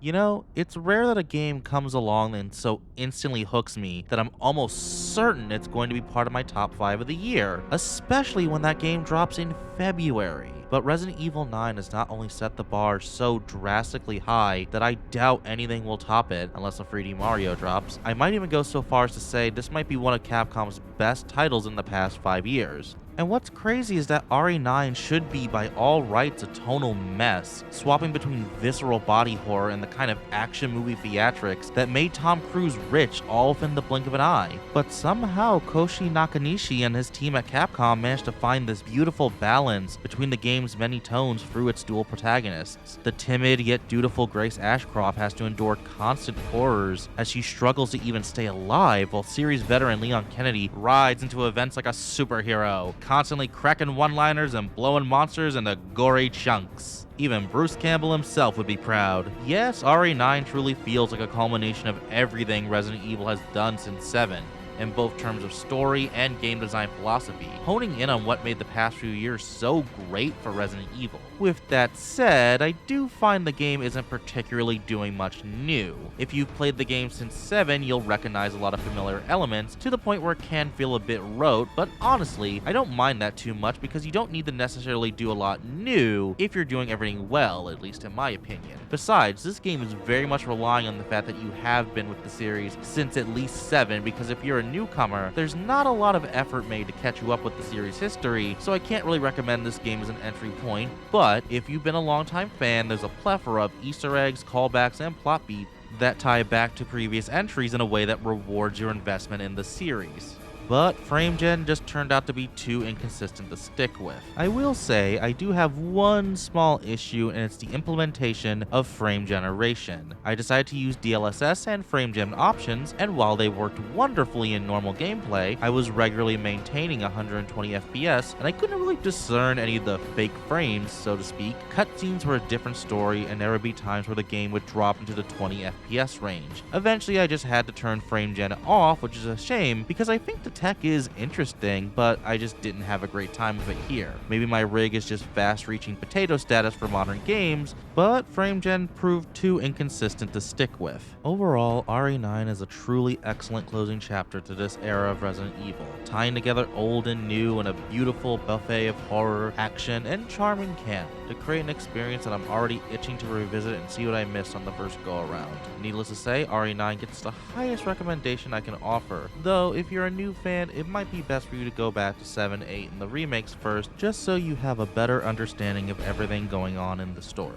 You know, it's rare that a game comes along and so instantly hooks me that I'm almost certain it's going to be part of my top 5 of the year, especially when that game drops in February. But Resident Evil 9 has not only set the bar so drastically high that I doubt anything will top it unless a 3D Mario drops. I might even go so far as to say this might be one of Capcom's best titles in the past 5 years. And what's crazy is that RE9 should be by all rights a tonal mess, swapping between visceral body horror and the kind of action movie theatrics that made Tom Cruise rich all within the blink of an eye. But somehow Koshi Nakanishi and his team at Capcom managed to find this beautiful balance between the game's many tones through its dual protagonists. The timid yet dutiful Grace Ashcroft has to endure constant horrors as she struggles to even stay alive, while series veteran Leon Kennedy rides into events like a superhero, constantly cracking one-liners and blowing monsters into gory chunks. Even Bruce Campbell himself would be proud. Yes, RE9 truly feels like a culmination of everything Resident Evil has done since 7, in both terms of story and game design philosophy, honing in on what made the past few years so great for Resident Evil. With that said, I do find the game isn't particularly doing much new. If you've played the game since 7, you'll recognize a lot of familiar elements, to the point where it can feel a bit rote, but honestly, I don't mind that too much because you don't need to necessarily do a lot new if you're doing everything well, at least in my opinion. Besides, this game is very much relying on the fact that you have been with the series since at least 7, because if you're a newcomer, there's not a lot of effort made to catch you up with the series history, so I can't really recommend this game as an entry point, but if you've been a longtime fan, there's a plethora of Easter eggs, callbacks, and plot beats that tie back to previous entries in a way that rewards your investment in the series. But frame gen just turned out to be too inconsistent to stick with. I will say I do have one small issue, and it's the implementation of frame generation. I decided to use DLSS and frame gen options, and while they worked wonderfully in normal gameplay, I was regularly maintaining 120 FPS, and I couldn't really discern any of the fake frames, so to speak. Cutscenes were a different story, and there would be times where the game would drop into the 20 FPS range. Eventually I just had to turn frame gen off, which is a shame because I think the tech is interesting, but I just didn't have a great time with it here. Maybe my rig is just fast reaching potato status for modern games, but frame gen proved too inconsistent to stick with. Overall, RE9 is a truly excellent closing chapter to this era of Resident Evil, tying together old and new in a beautiful buffet of horror, action, and charming camp to create an experience that I'm already itching to revisit and see what I missed on the first go around. Needless to say, RE9 gets the highest recommendation I can offer, though if you're a new fan, it might be best for you to go back to 7, 8, and the remakes first, just so you have a better understanding of everything going on in the story.